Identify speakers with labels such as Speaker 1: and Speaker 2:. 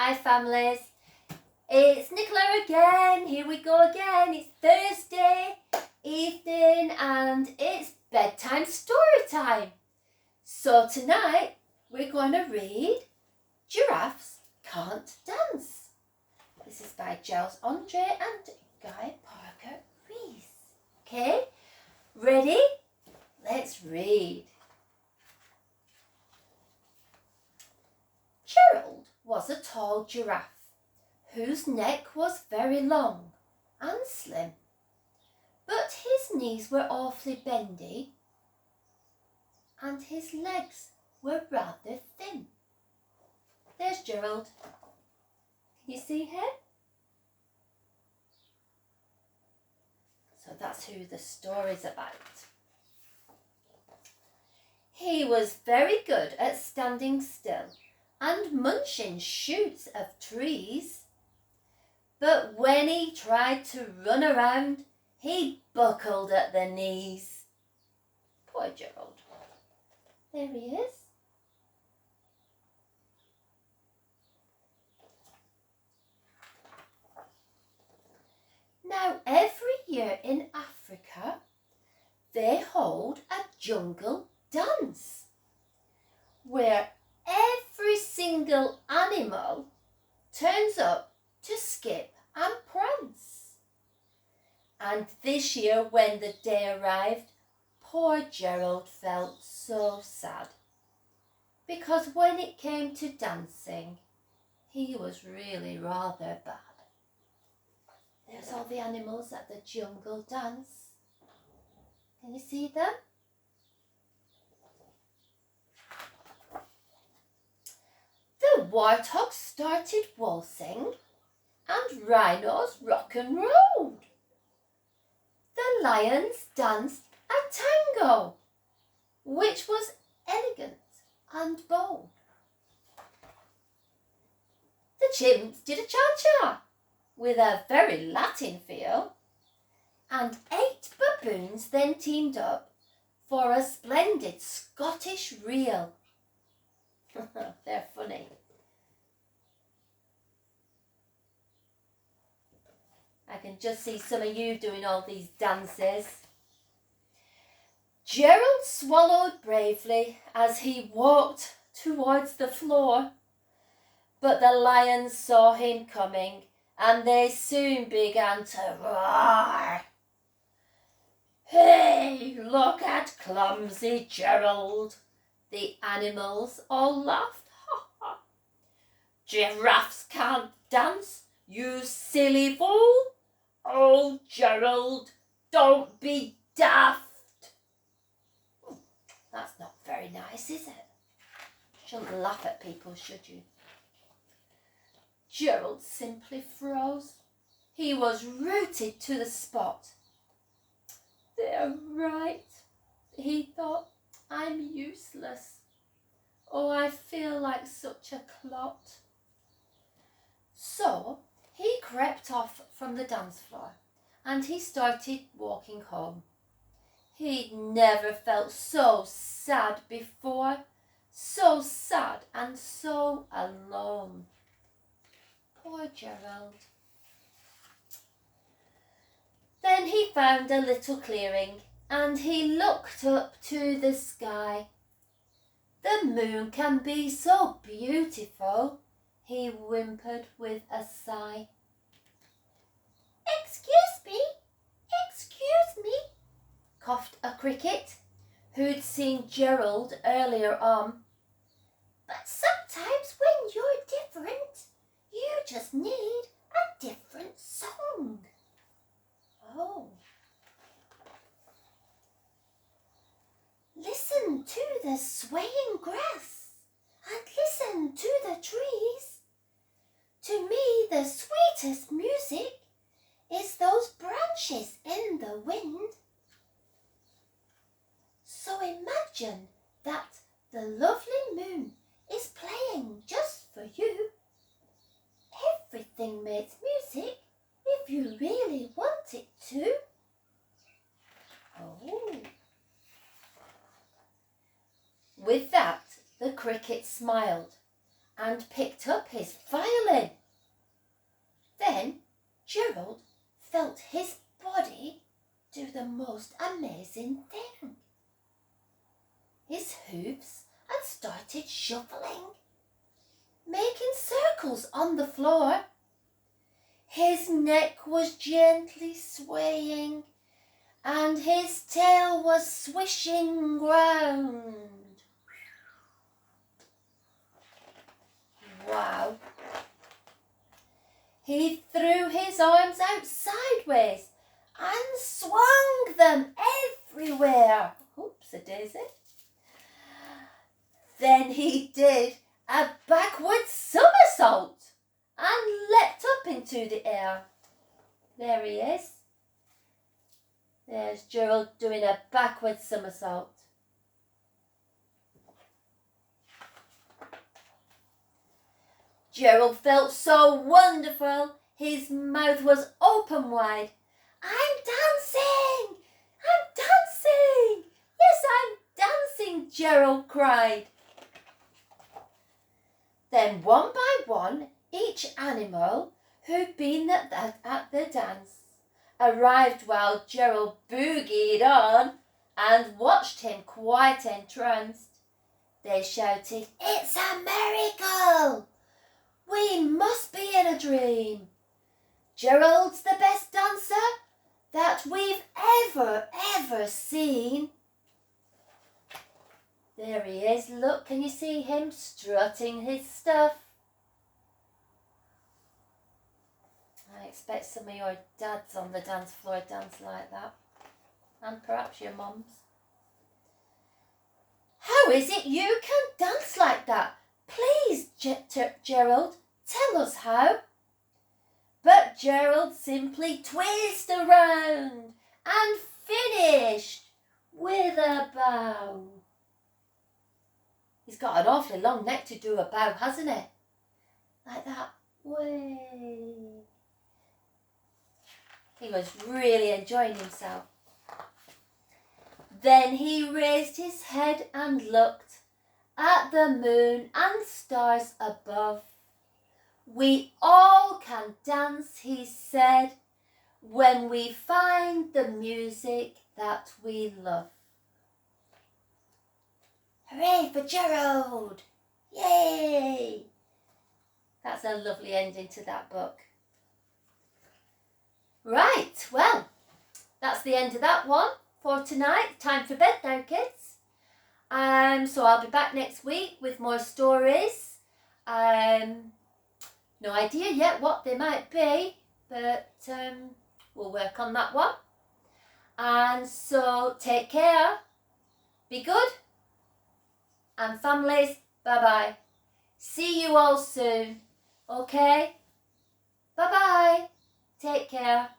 Speaker 1: Hi families, it's Nicola again. Here we go again. It's Thursday evening and it's bedtime story time. So tonight we're going to read Giraffes Can't Dance. This is by Giles Andre and Guy Parker Rees. Okay, ready? Let's read. Gerald was a tall giraffe whose neck was very long and slim, but his knees were awfully bendy and his legs were rather thin. There's Gerald. Can you see him? So that's who the story's about. He was very good at standing still and munching shoots of trees. But when he tried to run around, he buckled at the knees. Poor Gerald. There he is. Now, every year in Africa, they hold a jungle dance where every single animal turns up to skip and prance. And this year, when the day arrived, poor Gerald felt so sad, because when it came to dancing, he was really rather bad. There's all the animals at the jungle dance. Can you see them? The warthogs started waltzing and rhinos rock and rolled. The lions danced a tango, which was elegant and bold. The chimps did a cha-cha with a very Latin feel, and 8 baboons then teamed up for a splendid Scottish reel. They're funny. I can just see some of you doing all these dances. Gerald swallowed bravely as he walked towards the floor, but the lions saw him coming and they soon began to roar. Hey, look at clumsy Gerald. The animals all laughed. Ha ha. Giraffes can't dance, you silly fool. Oh, Gerald, don't be daft. That's not very nice, is it? Shouldn't laugh at people, should you? Gerald simply froze. He was rooted to the spot. They're right, he thought. I'm useless. Oh, I feel like such a clot. So he crept off from the dance floor and he started walking home. He'd never felt so sad before, so sad and so alone. Poor Gerald. Then he found a little clearing and he looked up to the sky. The moon can be so beautiful, he whimpered with a sigh. Excuse me, coughed a cricket who'd seen Gerald earlier on. But sometimes when you're different, you just need a different song. Oh. Listen to the swaying grass and listen to the trees. To me, the sweetest music is those branches in the wind. So imagine that the lovely moon is playing just for you. Everything makes music if you really want it to. Oh. With that, the cricket smiled and picked up his violin. Then Gerald felt his body do the most amazing thing. His hooves had started shuffling, making circles on the floor. His neck was gently swaying and his tail was swishing round. Wow. He threw his arms out sideways and swung them everywhere. Oops-a-daisy. Then he did a backward somersault and leapt up into the air. There he is. There's Gerald doing a backward somersault. Gerald felt so wonderful. His mouth was open wide. I'm dancing! I'm dancing! Yes, I'm dancing, Gerald cried. Then one by one, each animal who'd been at the dance arrived while Gerald boogied on and watched him quite entranced. They shouted, "It's a miracle! We must be in a dream. Gerald's the best dancer that we've ever seen." There he is. Look, can you see him strutting his stuff? I expect some of your dads on the dance floor dance like that. And perhaps your mums. How is it you can dance like that? Please, Gerald, tell us how. But Gerald simply twisted around and finished with a bow. He's got an awfully long neck to do a bow, hasn't he? Like that. Way. He was really enjoying himself. Then he raised his head and looked at the moon and stars above. We all can dance, he said, when we find the music that we love. Hooray for Gerald! Yay! That's a lovely ending to that book. Right, well, that's the end of that one for tonight. Time for bed now, kids. So I'll be back next week with more stories. No idea yet what they might be, but we'll work on that one. And so take care, be good, and families, bye-bye. See you all soon, okay? Bye-bye, take care.